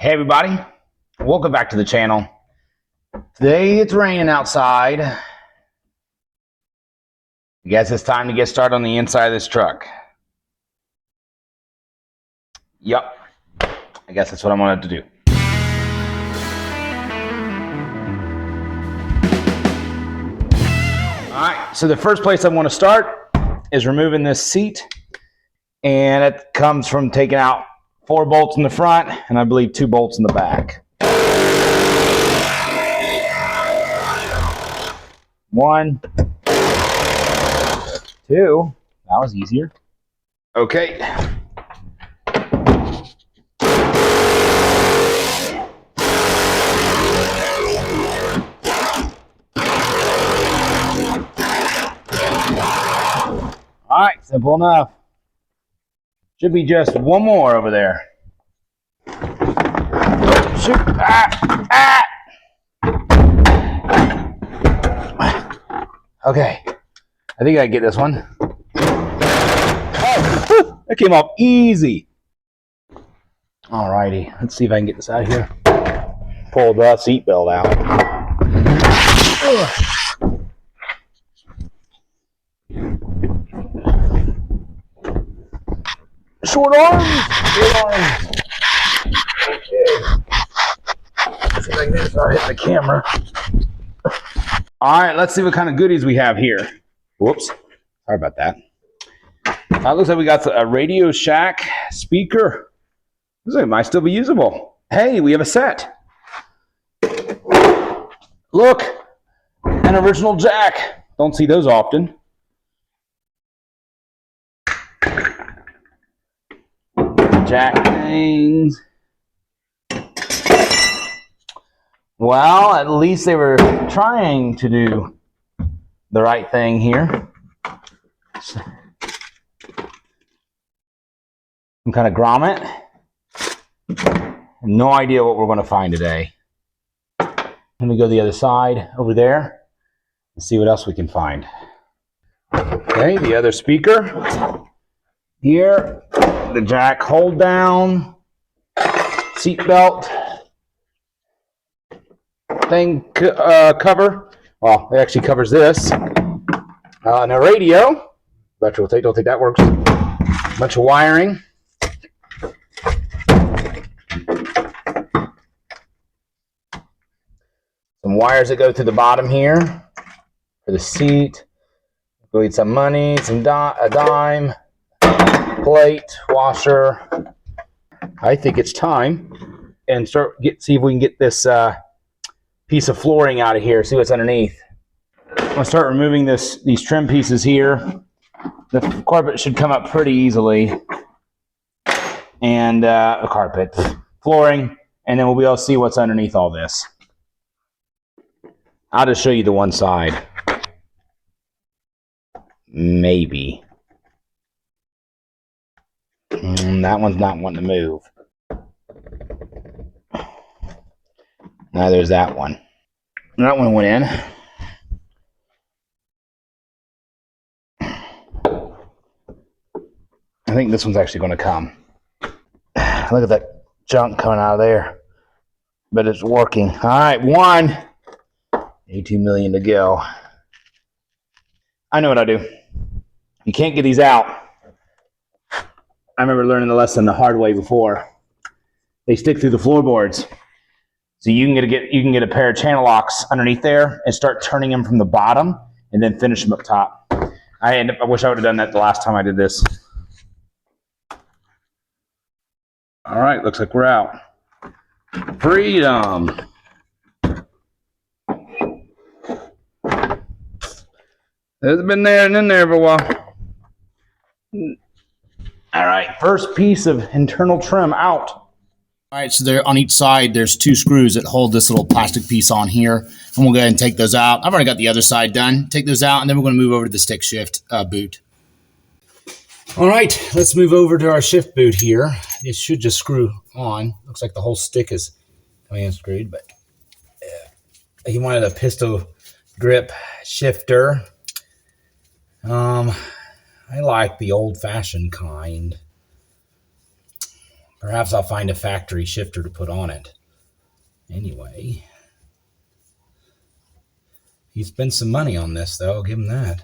Hey everybody, welcome back to the channel. Today it's raining outside. I guess it's time to get started on the inside of this truck. Yup, I guess that's what I wanted to do. Alright, so the first place I want to start is removing this seat. And it comes from taking out 4 bolts in the front and I believe 2 bolts in the back. 1, 2, that was easier. Okay. All right, simple enough. Should be just one more over there. Shoot. Okay, I think I get this one. Oh, that came off easy. Alrighty, let's see if I can get this out of here. Pull the seat belt out. Short arms. Okay. Let's see if I can get this without hitting the camera. All right, let's see what kind of goodies we have here. Whoops, sorry about that. Looks like we got a Radio Shack speaker. Looks like it might still be usable. Hey, we have a set. Look, an original jack. Don't see those often. Jack things. Well, at least they were trying to do the right thing here. Some kind of grommet. No idea what we're going to find today. Let me go to the other side over there and see what else we can find. Okay, the other speaker. Here, the jack hold down, seat belt thing cover. Well, it actually covers this. And a radio. Don't think that works. A bunch of wiring. Some wires that go through the bottom here for the seat. We need some money, a dime, plate, washer. I think it's time and see if we can get this piece of flooring out of here, see what's underneath. I'm going to start removing these trim pieces here. The carpet should come up pretty easily. And flooring, and then we'll be able to see what's underneath all this. I'll just show you the one side. Maybe. That one's not wanting to move. Now there's that one. That one went in. I think this one's actually going to come. Look at that junk coming out of there. But it's working. All right, 1. 82 million to go. I know what I do. You can't get these out. I remember learning the lesson the hard way before. They stick through the floorboards. So you can get a pair of channel locks underneath there and start turning them from the bottom and then finish them up top. I wish I would have done that the last time I did this. All right, looks like we're out. Freedom. It's been there and in there for a while. All right, first piece of internal trim out. All right, so there on each side, there's 2 screws that hold this little plastic piece on here. And we'll go ahead and take those out. I've already got the other side done. Take those out, and then we're going to move over to the stick shift boot. All right, let's move over to our shift boot here. It should just screw on. Looks like the whole stick is coming unscrewed, but he wanted a pistol grip shifter. I like the old-fashioned kind. Perhaps I'll find a factory shifter to put on it. Anyway, he spent some money on this, though. I'll give him that.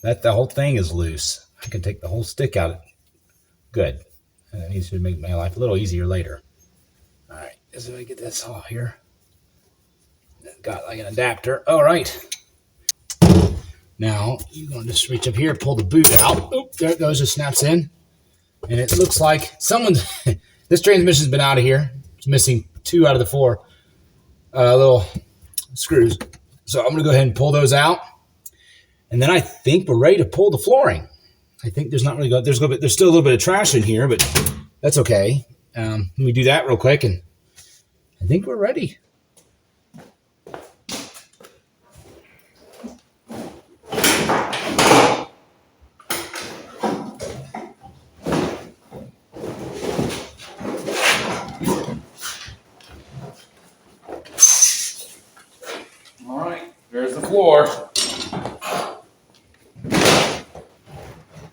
The whole thing is loose. I can take the whole stick out. Good. That needs to make my life a little easier later. All right, so I get this off here. Got like an adapter. All right. Now you're going to just reach up here, pull the boot out. Oh, there it goes. Just snaps in, and it looks like someone's. This transmission's been out of here. It's missing 2 out of the 4 little screws. So I'm going to go ahead and pull those out, and then I think we're ready to pull the flooring. I think there's not really there's still a little bit of trash in here, but that's okay. Let me do that real quick, and I think we're ready. All right, there's the floor.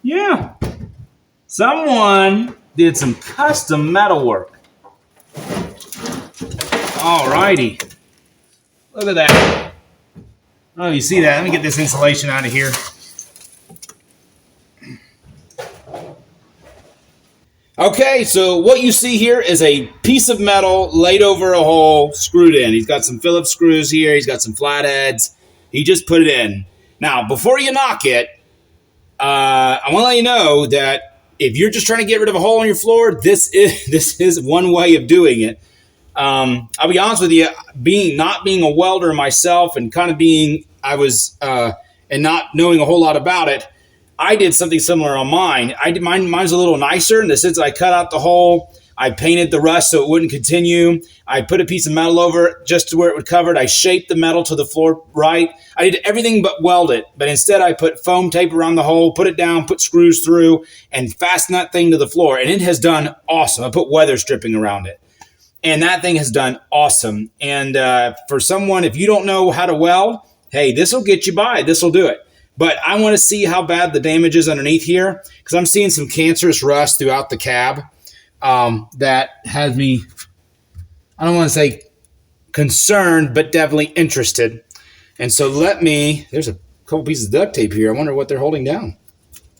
Yeah, someone did some custom metal work. All righty, look at that. Oh, you see that? Let me get this insulation out of here. Okay, so what you see here is a piece of metal laid over a hole, screwed in. He's got some Phillips screws here. He's got some flatheads. He just put it in. Now, before you knock it, I want to let you know that if you're just trying to get rid of a hole in your floor, this is one way of doing it. I'll be honest with you, not being a welder myself and kind of and not knowing a whole lot about it, I did something similar on mine. Mine's a little nicer in the sense that I cut out the hole. I painted the rust so it wouldn't continue. I put a piece of metal over it just to where it would cover it. I shaped the metal to the floor right. I did everything but weld it. But instead I put foam tape around the hole, put it down, put screws through, and fastened that thing to the floor. And it has done awesome. I put weather stripping around it. And that thing has done awesome. And for someone, if you don't know how to weld, hey, this will get you by. This will do it. But I want to see how bad the damage is underneath here because I'm seeing some cancerous rust throughout the cab that has me, I don't want to say concerned, but definitely interested. And so there's a couple pieces of duct tape here. I wonder what they're holding down.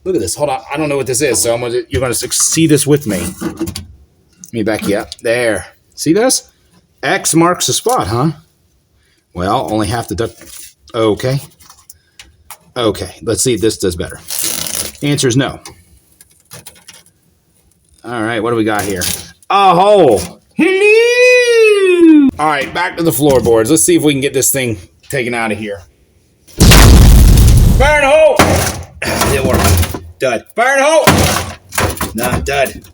Look at this. Hold on. I don't know what this is, so you're going to see this with me. Let me back you up. There. See this? X marks the spot, huh? Well, only half the duct. Okay. Okay, let's see if this does better. The answer is no. All right, what do we got here? A hole. Hello! All right, back to the floorboards. Let's see if we can get this thing taken out of here. Fire in the hole! Didn't work. Dud. Fire in the hole! Nah, dud.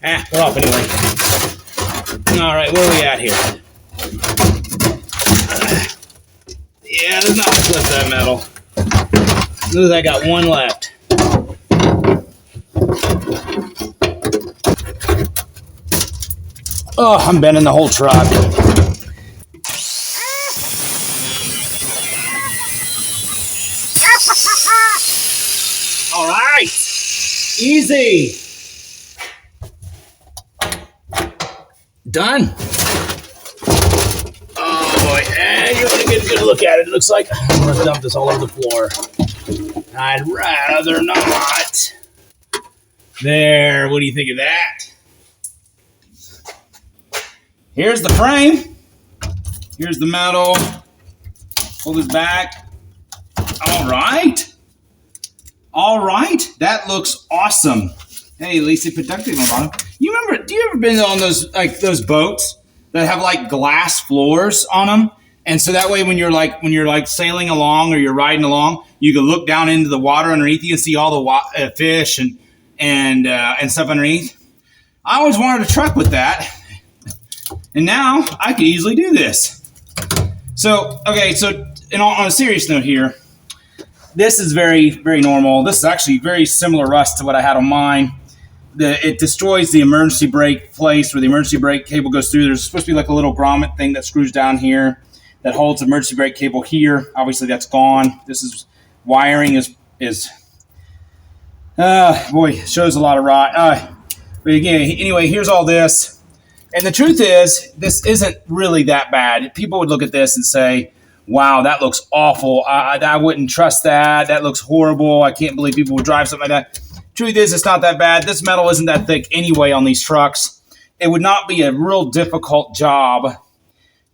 We're off anyway. All right, where are we at here? Yeah, there's not much left of that metal. Look, I got one left. Oh, I'm bending the whole truck. All right. Easy. Done. Oh, boy. And you're going to get a good look at it. It looks like I'm going to dump this all over the floor. I'd rather not. There, what do you think of that? Here's the frame. Here's the metal. Pull this back. All right. All right. That looks awesome. Hey, at least they put duct tape on the bottom. Do you ever been on those boats that have like glass floors on them? And so that way when you're like sailing along or you're riding along, you can look down into the water underneath you and see all the fish and stuff underneath. I always wanted a truck with that. And now I could easily do this. So, okay, so on a serious note here, this is very, very normal. This is actually very similar rust to what I had on mine. It destroys the emergency brake place where the emergency brake cable goes through. There's supposed to be like a little grommet thing that screws down here that holds the emergency brake cable here. Obviously, that's gone. This is wiring is boy, shows a lot of rot. But again, anyway, here's all this. And the truth is, this isn't really that bad. People would look at this and say, wow, that looks awful. I wouldn't trust that. That looks horrible. I can't believe people would drive something like that. Truth is, it's not that bad. This metal isn't that thick anyway on these trucks. It would not be a real difficult job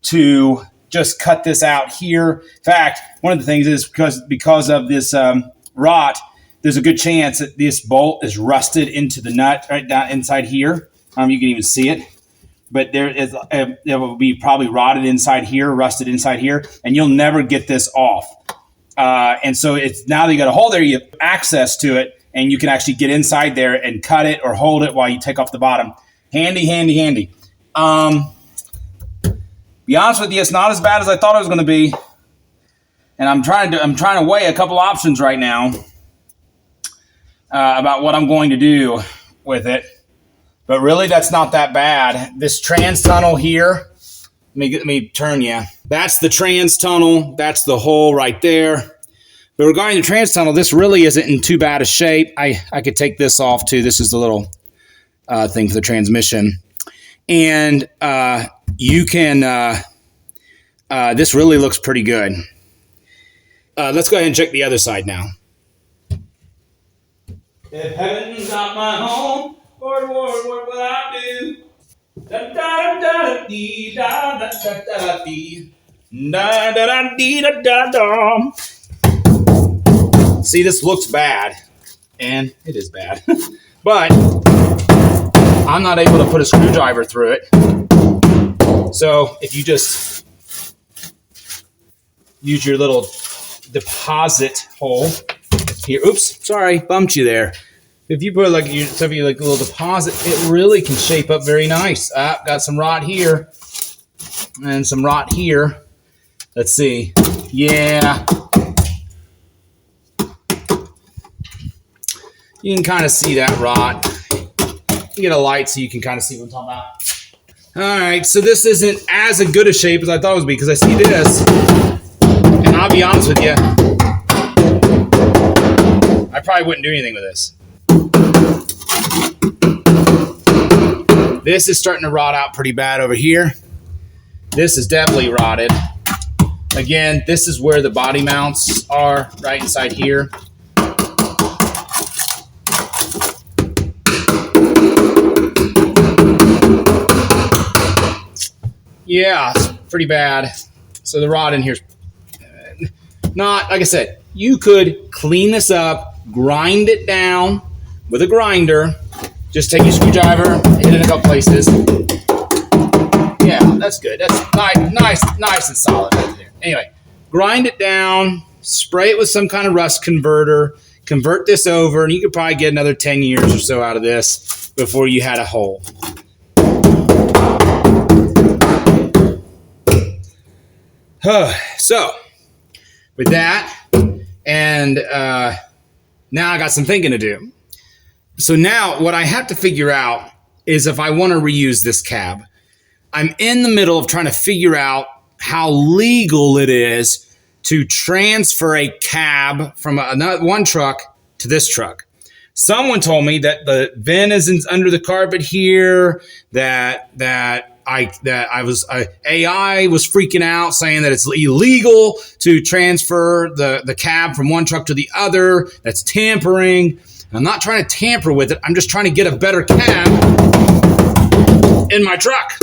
to just cut this out here. In fact, one of the things is because of this rot, there's a good chance that this bolt is rusted into the nut right down inside here. You can even see it. But it will be probably rotted inside here, rusted inside here, and you'll never get this off. And so it's now that you got a hole there, you have access to it, and you can actually get inside there and cut it or hold it while you take off the bottom. Handy, handy, handy. Be honest with you, it's not as bad as I thought it was going to be, and I'm trying to weigh a couple options right now about what I'm going to do with it. But really, that's not that bad. This trans tunnel here, let me turn you. That's the trans tunnel. That's the hole right there. But regarding the trans tunnel, this really isn't in too bad a shape. I could take this off too. This is the little thing for the transmission. And you can, this really looks pretty good. Let's go ahead and check the other side now. If heaven's not my home, Lord, what will I do? Da da da dee da da da da dee da da da dee da da da. See, this looks bad, and it is bad, but I'm not able to put a screwdriver through it. So if you just use your little deposit hole here, oops, sorry, bumped you there. If you put like a little deposit, it really can shape up very nice. Got some rot here and some rot here. Let's see. Yeah. You can kind of see that rot. You get a light so you can kind of see what I'm talking about. All right, so this isn't as good a shape as I thought it would be because I see this. And I'll be honest with you, I probably wouldn't do anything with this. This is starting to rot out pretty bad over here. This is definitely rotted. Again, this is where the body mounts are, right inside here. Yeah, it's pretty bad. So the rot in here's not, like I said, you could clean this up, grind it down with a grinder. Just take your screwdriver, hit it in a couple places. Yeah, that's good. That's nice and solid right there. Anyway, grind it down, spray it with some kind of rust converter, convert this over, and you could probably get another 10 years or so out of this before you had a hole. So, with that, and now I got some thinking to do. So now what I have to figure out is if I want to reuse this cab. I'm in the middle of trying to figure out how legal it is to transfer a cab from one truck to this truck. Someone told me that the VIN is under the carpet here, that AI was freaking out saying that it's illegal to transfer the cab from one truck to the other. That's tampering. I'm not trying to tamper with it. I'm just trying to get a better cab in my truck.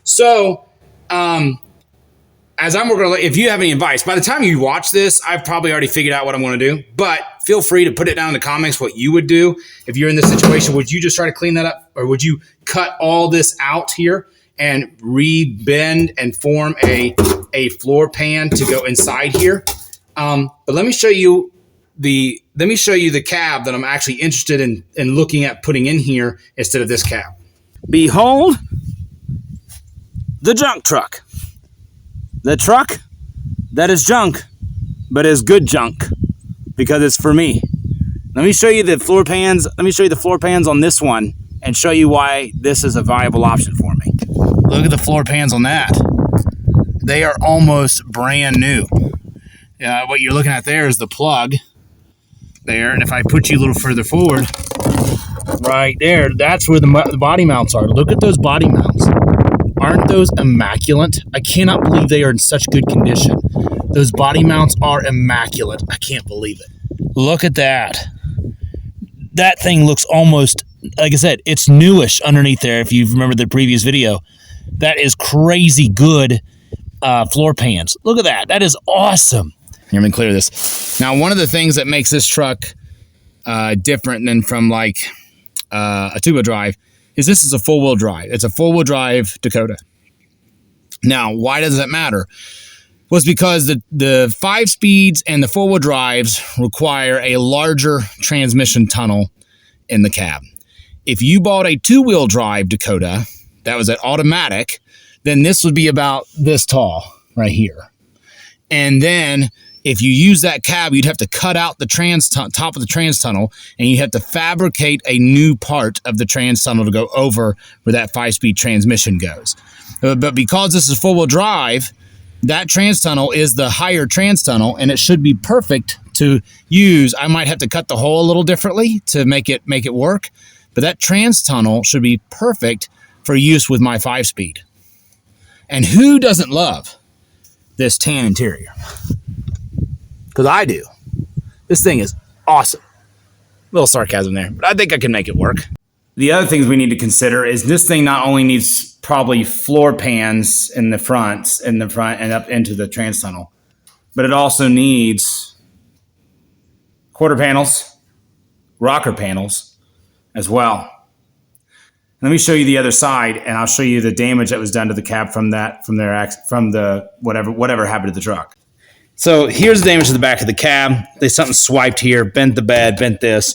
So, as I'm working on, if you have any advice, by the time you watch this, I've probably already figured out what I'm going to do. But feel free to put it down in the comments what you would do if you're in this situation. Would you just try to clean that up, or would you cut all this out here and re-bend and form a floor pan to go inside here? But let me show you the cab that I'm actually interested in looking at putting in here instead of this cab. Behold the junk truck. The truck that is junk, but is good junk because it's for me. Let me show you the floor pans. Let me show you the floor pans on this one and show you why this is a viable option for me. Look at the floor pans on that. They are almost brand new. What you're looking at there is the plug there. And if I put you a little further forward, Right there. That's where the body mounts are. Look at those body mounts. Aren't those immaculate? I cannot believe they are in such good condition. Those body mounts are immaculate. I can't believe it. Look at that. That thing looks almost, like I said, it's newish underneath there if you remember the previous video. That is crazy good floor pans. Look at that. That is awesome. Here, let me clear this. Now, one of the things that makes this truck different than from like a two-wheel drive is this is a four-wheel drive. It's a four-wheel drive Dakota. Now, why does that matter? Well, it's because the 5 speeds and the four-wheel drives require a larger transmission tunnel in the cab. If you bought a two-wheel drive Dakota that was an automatic, then this would be about this tall right here. And then if you use that cab, you'd have to cut out the top of the trans tunnel, and you have to fabricate a new part of the trans tunnel to go over where that 5-speed transmission goes. But because this is four-wheel drive, that trans tunnel is the higher trans tunnel, and it should be perfect to use. I might have to cut the hole a little differently to make it work, but that trans tunnel should be perfect for use with my 5-speed. And who doesn't love this tan interior? Because I do. This thing is awesome. A little sarcasm there, but I think I can make it work. The other things we need to consider is this thing not only needs probably floor pans in the front and up into the trans tunnel, but it also needs quarter panels, rocker panels as well. Let me show you the other side, and I'll show you the damage that was done to the cab from the whatever happened to the truck. So here's the damage to the back of the cab. There's something swiped here, bent the bed, bent this.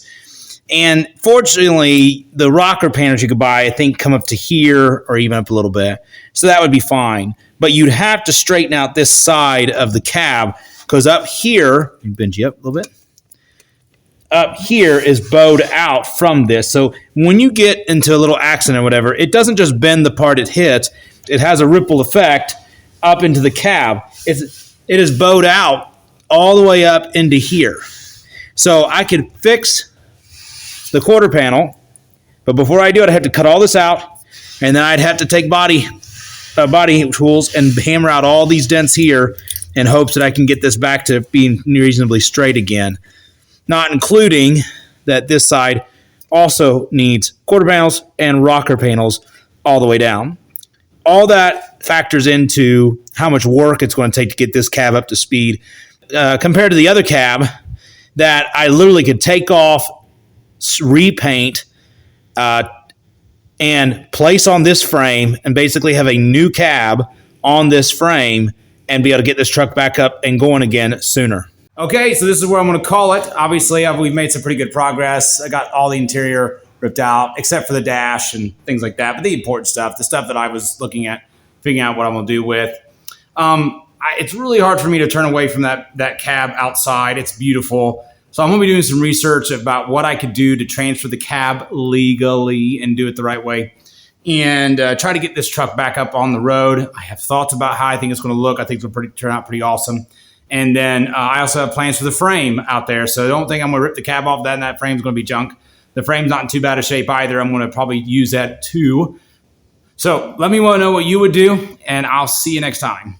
And fortunately, the rocker panels you could buy, I think, come up to here or even up a little bit. So that would be fine. But you'd have to straighten out this side of the cab because up here, bend you up a little bit. Up here is bowed out from this. So when you get into a little accident or whatever, it doesn't just bend the part it hits. It has a ripple effect up into the cab. It is bowed out all the way up into here. So I could fix the quarter panel, but before I do it, I have to cut all this out, and then I'd have to take body tools and hammer out all these dents here in hopes that I can get this back to being reasonably straight again. Not including that this side also needs quarter panels and rocker panels all the way down. All that factors into how much work it's going to take to get this cab up to speed compared to the other cab that I literally could take off, repaint, and place on this frame and basically have a new cab on this frame and be able to get this truck back up and going again sooner. Okay, so this is where I'm going to call it. Obviously, we've made some pretty good progress. I got all the interior ripped out, except for the dash and things like that. But the important stuff, the stuff that I was looking at, figuring out what I'm going to do with. It's really hard for me to turn away from that cab outside. It's beautiful. So I'm going to be doing some research about what I could do to transfer the cab legally and do it the right way. And try to get this truck back up on the road. I have thoughts about how I think it's going to look. I think it's going to turn out pretty awesome. And then I also have plans for the frame out there. So don't think I'm going to rip the cab off that and that frame's going to be junk. The frame's not in too bad a shape either. I'm going to probably use that too. So let me know what you would do, and I'll see you next time.